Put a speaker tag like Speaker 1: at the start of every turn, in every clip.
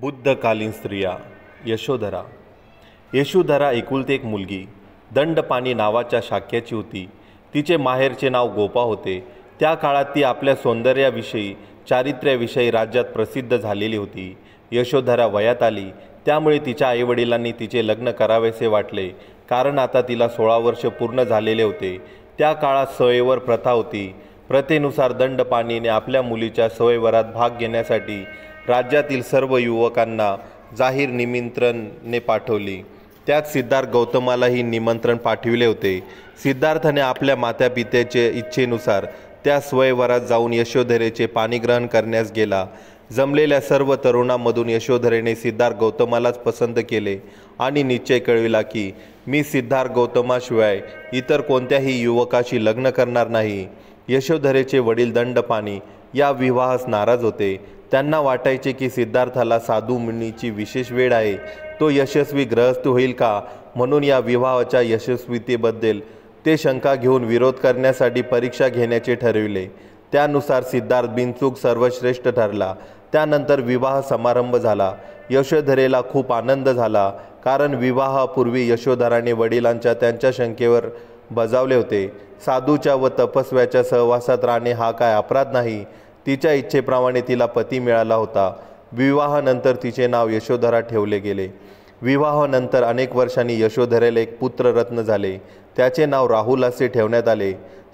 Speaker 1: बुद्धकालीन स्त्रिया. यशोधरा. यशोधरा एकुलती एक मुलगी दंडपाणी नावाच्या शाक्याची होती. तिचे माहेरचे नाव गोपा होते. त्या काळात ती आपल्या सौंदर्याविषयी चारित्र्याविषयी राज्यात प्रसिद्ध झालेली होती. यशोधरा वयात आली त्यामुळे तिच्या आईवडिलांनी तिचे लग्न करावेसे वाटले, कारण आता तिला 16 वर्ष पूर्ण झालेले होते. त्या काळात स्वयंवर प्रथा होती. प्रथेनुसार दंडपाणीने आपल्या मुलीच्या स्वयंवरात भाग घेण्यासाठी राज्यातील सर्व युवकांना जाहीर निमंत्रणे पाठवली. त्यात सिद्धार्थ गौतमालाही निमंत्रण पाठविले होते. सिद्धार्थाने आपल्या मातापित्याच्या इच्छेनुसार त्या स्वयंवरात जाऊन यशोधरेचे पाणीग्रहण करण्यास गेला. जमलेल्या सर्व तरुणांमधून यशोधरेने सिद्धार्थ गौतमालाच पसंत केले आणि निश्चय कळविला की मी सिद्धार्थ गौतमाशिवाय इतर कोणत्याही युवकाशी लग्न करणार नाही. यशोधरेचे वडील दंडपाणी या विवाहास नाराज होते. त्यांना वाटायचे की सिद्धार्थाला साधू मुनीची विशेष वेळ आहे, तो यशस्वी गृहस्थ होईल का, म्हणून या विवाहाच्या यशस्वीतेबद्दल ते शंका घेऊन विरोध करण्यासाठी परीक्षा घेण्याचे ठरविले. त्यानुसार सिद्धार्थ बिनचूक सर्वश्रेष्ठ ठरला. त्यानंतर विवाह समारंभ झाला. यशोधरेला खूप आनंद झाला, कारण विवाहापूर्वी यशोधराने वडिलांच्या त्यांच्या शंकेवर बजावले होते. साधूच्या व तपस्व्याच्या सहवासात राहणे हा काय अपराध नाही. तिच्या इच्छेप्रमाणे तिला पती मिळाला होता. विवाहानंतर तिचे नाव यशोधरा ठेवले गेले. विवाहानंतर अनेक वर्षांनी यशोधरेला एक पुत्ररत्न झाले. त्याचे नाव राहुल असे ठेवण्यात आले.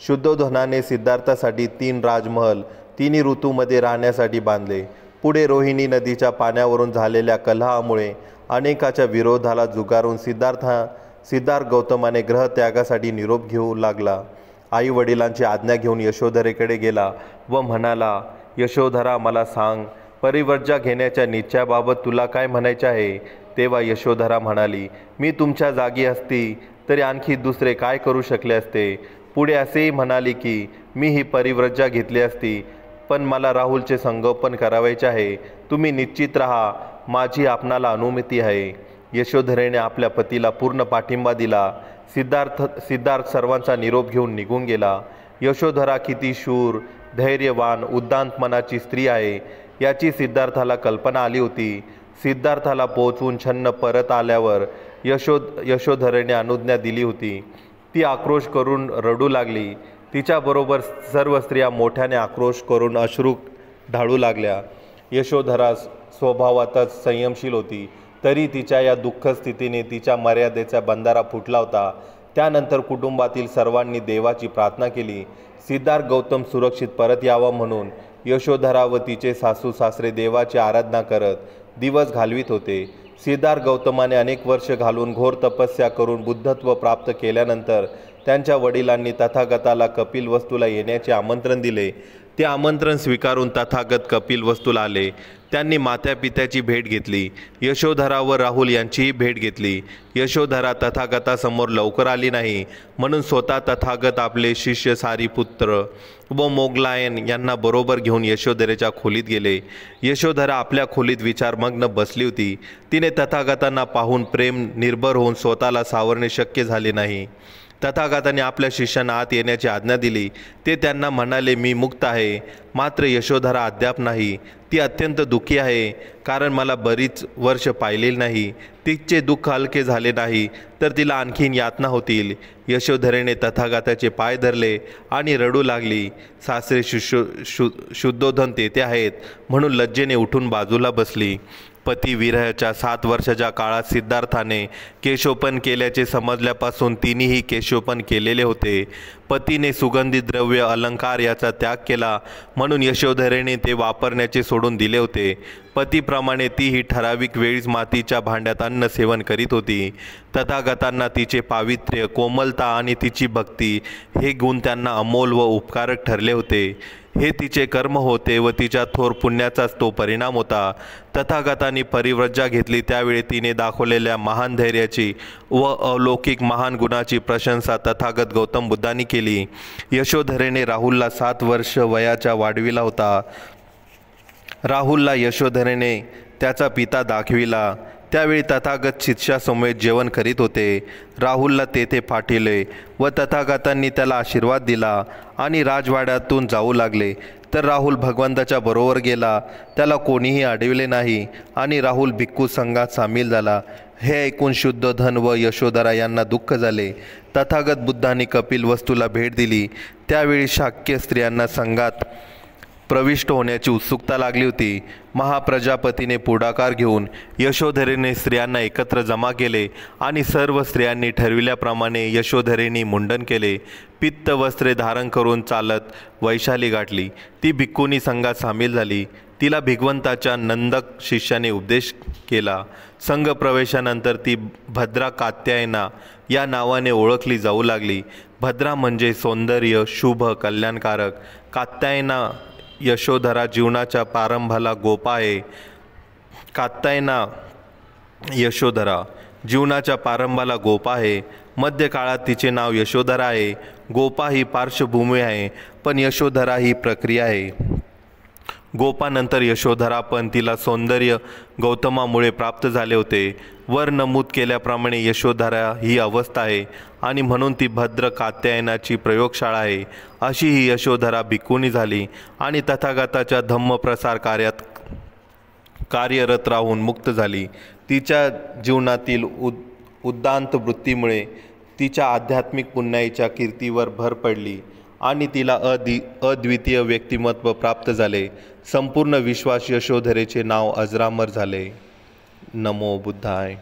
Speaker 1: शुद्धोधनाने सिद्धार्थासाठी 3 राजमहल 3 ऋतूमध्ये राहण्यासाठी बांधले. पुढे रोहिणी नदीच्या पाण्यावरून झालेल्या कलहामुळे अनेकाच्या विरोधाला झुगारून सिद्धार्थ गौतमाने ग्रहत्यागासाठी निरोप घेऊ लागला. आई वडिलांची आज्ञा घेऊन यशोधरेकडे गेला व म्हणाला, यशोधरा, मला सांग, परिव्रजा घेण्याच्या निश्चयाबाबत तुला काय म्हणायचे आहे. तेव्हा यशोधरा म्हणाली, मी तुमच्या जागी असती तरी आणखी दुसरे काय करू शकले असते. पुढे असेही म्हणाली की मी ही परिव्रजा घेतली असती, पण मला राहुलचे संगोपन करावयाचे आहे. तुम्ही निश्चित राहा, माझी आपणाला अनुमती आहे. यशोधरेने आपल्या पतीला पूर्ण पाठिंबा दिला. सिद्धार्थ सर्वांचा निरोप घेऊन निघून गेला. यशोधरा किती शूर, धैर्यवान, उदात्त मनाची स्त्री आहे याची सिद्धार्थाला कल्पना आली होती. सिद्धार्थाला पोहोचवून छन्न परत आल्यावर यशोधरेने अनुज्ञा दिली होती. ती आक्रोश करून रडू लागली. तिच्याबरोबर सर्व स्त्रिया मोठ्याने आक्रोश करून अश्रू ढाळू लागल्या. यशोधरा स्वभावातच संयमशील होती, तरी तिच्या या दुःख स्थितीने तिच्या मर्यादेचा बंधारा फुटला होता. त्यानंतर कुटुंबातील सर्वांनी देवाची प्रार्थना केली. सिद्धार्थ गौतम सुरक्षित परत यावा म्हणून यशोधरा व तिचे सासू सासरे देवाची आराधना करत दिवस घालवित होते. सिद्धार्थ गौतमाने अनेक वर्ष घालून घोर तपस्या करून बुद्धत्व प्राप्त केल्यानंतर त्यांच्या वडिलांनी तथागताला कपिलवस्तूला येण्याचे आमंत्रण दिले. ते आमंत्रण स्वीकारून तथागत कपिलवस्तूला आले. त्यांनी मातापित्याची भेट घेतली. यशोधरा व राहुल यांचीही भेट घेतली. यशोधरा तथागतासमोर लवकर आली नाही, म्हणून स्वतः तथागत आपले शिष्य सारीपुत्र व मोगलायन यांना बरोबर घेऊन यशोधरेच्या खोलीत गेले. यशोधरा आपल्या खोलीत विचारमग्न बसली होती. तिने तथागतांना पाहून प्रेम निर्भर होऊन स्वतःला सावरणे शक्य झाले नाही. तथागताने आपल्या शिष्यांना आत येण्याची आज्ञा दिली. ते त्यांना म्हणाले, मी मुक्त आहे. मात्र यशोधरा अद्याप नाही. ती अत्यंत दुःखी आहे, कारण मला बरीच वर्ष पाहिलेली नाही. तिचे दुःख हलके झाले नाही तर तिला आणखीन यातना होतील. यशोधरेने तथागताचे पाय धरले आणि रडू लागली. सासरे शुद्धोधन तेथे आहेत म्हणून लज्जेने उठून बाजूला बसली. पती विरहाच्या 7 वर्षाच्या काळात सिद्धार्थाने केशोपन केल्याचे समजल्यापासून तिनेही केशोपन केलेले होते. पतीने सुगंधी द्रव्य अलंकार याचा त्याग केला म्हणून यशोधरेने ते वापरण्याचे सोडून दिले होते. पतीप्रमाणे तीही ठराविक वेळीच मातीच्या भांड्यात अन्न सेवन करीत होती. तथागतांना तिचे पावित्र्य, कोमलता आणि तिची भक्ती हे गुण त्यांना अमोल व उपकारक ठरले होते. हे तिचे कर्म होते व तिच्या थोर पुण्याचाच तो परिणाम होता. तथागतांनी परिव्रजा घेतली त्यावेळी तिने दाखवलेल्या महान धैर्याची व अलौकिक महान गुणाची प्रशंसा तथागत गौतम बुद्धांनी केली. यशोधरेने राहुलला 7 वर्ष वयाच्या वाढविला होता. राहुलला यशोधरेने त्याचा पिता दाखविला. त्यावेळी तथागत शिष्यासमवेत जेवण करीत होते. राहुलला तेथे पाठविले व तथागतांनी त्याला आशीर्वाद दिला आणि राजवाड्यातून जाऊ लागले. तर राहुल भगवंताच्या बरोबर गेला. त्याला कोणीही अडविले नाही आणि राहुल भिक्खू संघात सामील झाला. हे ऐकून शुद्धोधन व यशोधरा यांना दुःख झाले. तथागत बुद्धांनी कपिलवस्तूला भेट दिली. त्यावेळी शाक्य स्त्रियांना संघात प्रविष्ट होण्याची उत्सुकता लागली होती. महाप्रजापतीने पुढाकार घेऊन यशोधरेने स्त्रियांना एकत्र जमा केले आणि सर्व स्त्रियांनी ठरविल्याप्रमाणे यशोधरेने मुंडन केले. पित्त वस्त्रे धारण करून चालत वैशाली गाठली. ती भिक्खुनी संघात सामील झाली. तिला भिगवंताच्या नंदक शिष्याने उपदेश केला. संघ प्रवेशानंतर ती भद्रा कात्यायना या नावाने ओळखली जाऊ लागली. भद्रा म्हणजे सौंदर्य, शुभ, कल्याणकारक. कात्यायना यशोधरा जीवनाच्या प्रारंभाला गोपा आहे. कात्यायना यशोधरा जीवनाच्या प्रारंभाला गोपा आहे. मध्यकाळात तिचे नाव यशोधरा आहे. गोपा ही पार्श्वभूमी आहे पण यशोधरा ही प्रक्रिया आहे. गोपानंतर यशोधरा पण तिला सौंदर्य गौतमामुळे प्राप्त झाले होते. वर नमूद केल्याप्रमाणे यशोधरा ही अवस्था आहे आणि म्हणून ती भद्र कात्यायनाची प्रयोगशाळा आहे. अशी ही यशोधरा भिक्खुनी झाली आणि तथागताच्या धम्मप्रसार कार्यात कार्यरत राहून मुक्त झाली. तिच्या जीवनातील उदात्त वृत्तीमुळे तिच्या आध्यात्मिक पुण्याईच्या कीर्तीवर भर पडली आणि तिला अद्वितीय व्यक्तिमत्व प्राप्त झाले. संपूर्ण विश्वास यशोधरेचे नाव अजरामर झाले. नमो बुद्धाय.